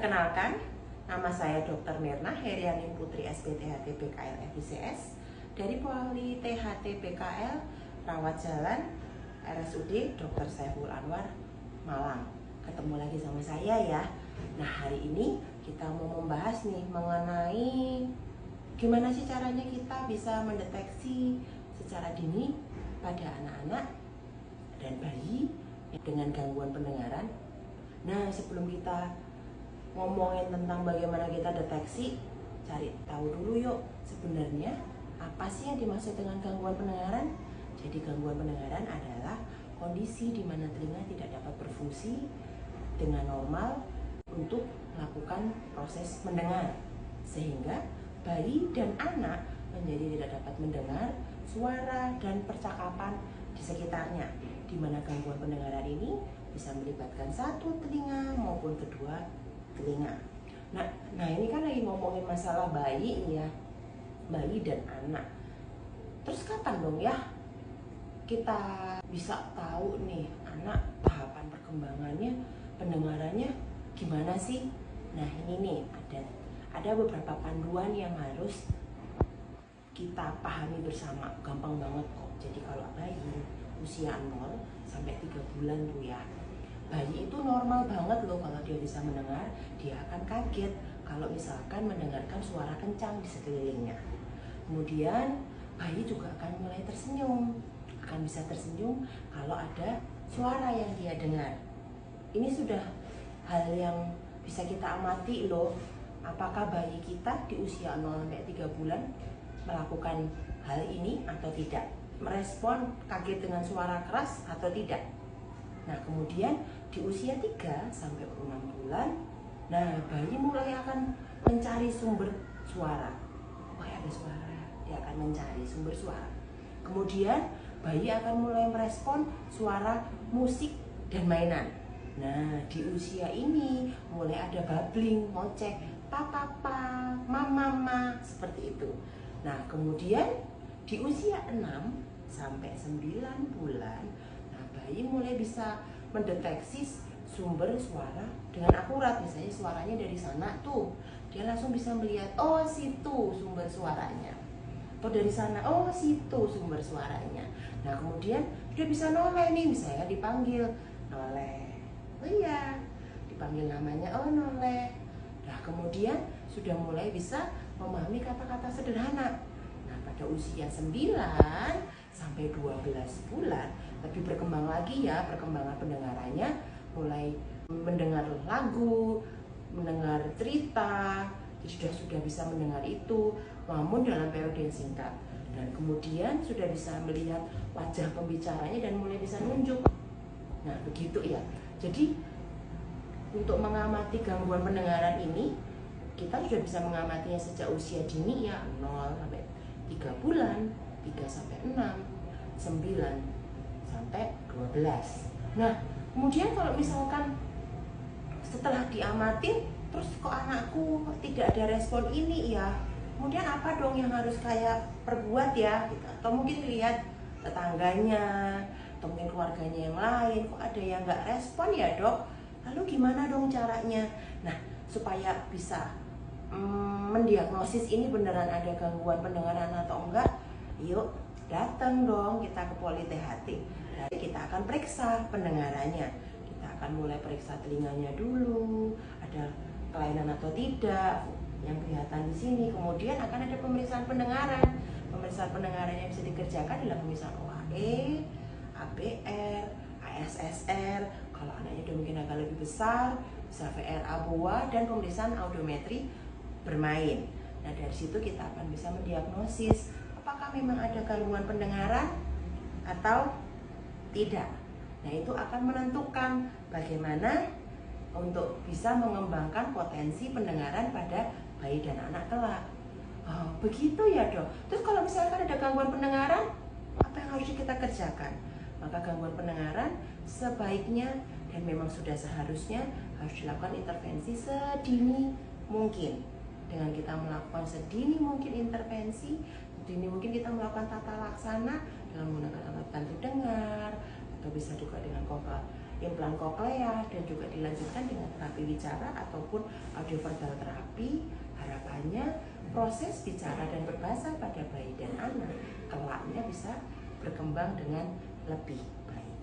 Perkenalkan, nama saya Dr. Mirna Heriani Putri SPTHT PKL FICS dari Poli THT PKL Rawat Jalan RSUD Dr. Saiful Anwar Malang. Ketemu lagi sama saya ya. Nah, hari ini kita mau membahas nih mengenai gimana sih caranya kita bisa mendeteksi secara dini pada anak-anak dan bayi dengan gangguan pendengaran. Nah, sebelum kita ngomongin tentang bagaimana kita deteksi, cari tahu dulu yuk sebenarnya apa sih yang dimaksud dengan gangguan pendengaran. Jadi gangguan pendengaran adalah kondisi di mana telinga tidak dapat berfungsi dengan normal untuk melakukan proses mendengar, sehingga bayi dan anak menjadi tidak dapat mendengar suara dan percakapan di sekitarnya, di mana gangguan pendengaran ini bisa melibatkan satu telinga maupun kedua telinga. Nah ini kan lagi ngomongin masalah bayi ya, bayi dan anak. Terus kapan dong ya kita bisa tahu nih anak tahapan perkembangannya, pendengarannya gimana sih? Nah ini nih ada beberapa panduan yang harus kita pahami bersama. Gampang banget kok. Jadi kalau bayi usia 0 sampai 3 bulan tuh ya, bayi itu normal banget loh kalau dia bisa mendengar. Dia akan kaget kalau misalkan mendengarkan suara kencang di sekelilingnya. Kemudian bayi juga akan mulai tersenyum, akan bisa tersenyum kalau ada suara yang dia dengar. Ini sudah hal yang bisa kita amati loh. Apakah bayi kita di usia 0 sampai 3 bulan melakukan hal ini atau tidak? Merespon kaget dengan suara keras atau tidak? Nah, kemudian di usia 3 sampai 6 bulan, nah bayi mulai akan mencari sumber suara. Wah, ada suara, dia akan mencari sumber suara. Kemudian bayi akan mulai merespon suara musik dan mainan. Nah, di usia ini mulai ada babbling, ngoceh, papa, mama, seperti itu. Nah, kemudian di usia 6 sampai 9 bulan, bayi mulai bisa mendeteksi sumber suara dengan akurat. Misalnya suaranya dari sana tuh, dia langsung bisa melihat, oh situ sumber suaranya, atau dari sana, oh situ sumber suaranya. Nah kemudian dia bisa noleh nih, misalnya dipanggil noleh, oh iya, dipanggil namanya, oh noleh. Nah kemudian sudah mulai bisa memahami kata-kata sederhana. Nah pada usia 9 sampai 12 bulan lebih berkembang lagi ya perkembangan pendengarannya, mulai mendengar lagu, mendengar cerita, sudah bisa mendengar itu, namun dalam periode yang singkat. Dan kemudian sudah bisa melihat wajah pembicaranya dan mulai bisa nunjuk. Nah begitu ya. Jadi untuk mengamati gangguan pendengaran ini, kita sudah bisa mengamatinya sejak usia dini ya, 0 sampai 3 bulan, 3 sampai 6, 9 sampai 12. Nah, kemudian kalau misalkan setelah diamatin terus kok anakku tidak ada respon ini ya, kemudian apa dong yang harus kayak perbuat ya gitu. Atau mungkin lihat tetangganya atau mungkin keluarganya yang lain, kok ada yang nggak respon ya dok, lalu gimana dong caranya? Nah, supaya bisa mendiagnosis ini beneran ada gangguan pendengaran atau enggak, yuk datang dong kita ke Poli THT. Jadi kita akan periksa pendengarannya. Kita akan mulai periksa telinganya dulu, ada kelainan atau tidak yang kelihatan di sini. Kemudian akan ada pemeriksaan pendengaran. Pemeriksaan pendengaran yang bisa dikerjakan adalah pemeriksaan OAE, ABR, ASSR. Kalau anaknya udah mungkin agak lebih besar, bisa VRA BOA, dan pemeriksaan audiometri bermain. Nah dari situ kita akan bisa mendiagnosis apakah memang ada gangguan pendengaran atau tidak. Nah itu akan menentukan bagaimana untuk bisa mengembangkan potensi pendengaran pada bayi dan anak kelak. Oh begitu ya dok. Terus kalau misalkan ada gangguan pendengaran, apa yang harus kita kerjakan? Maka gangguan pendengaran sebaiknya dan memang sudah seharusnya harus dilakukan intervensi sedini mungkin. Dengan kita melakukan sedini mungkin intervensi, sedini mungkin kita melakukan tata laksana dengan menggunakan alat bantu dengar, atau bisa juga dengan implan koklea, dan juga dilanjutkan dengan terapi bicara ataupun audioverbal terapi. Harapannya proses bicara dan berbahasa pada bayi dan anak kelaknya bisa berkembang dengan lebih baik.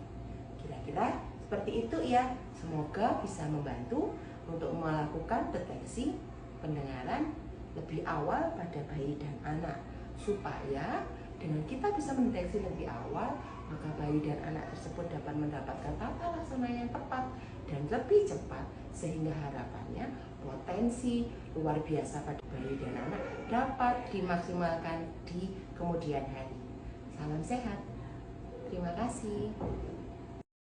Kira-kira seperti itu ya. Semoga bisa membantu untuk melakukan deteksi pendengaran lebih awal pada bayi dan anak, supaya dengan kita bisa mendeteksi lebih awal, maka bayi dan anak tersebut dapat mendapatkan tata laksana yang tepat dan lebih cepat, sehingga harapannya potensi luar biasa pada bayi dan anak dapat dimaksimalkan di kemudian hari. Salam sehat. Terima kasih.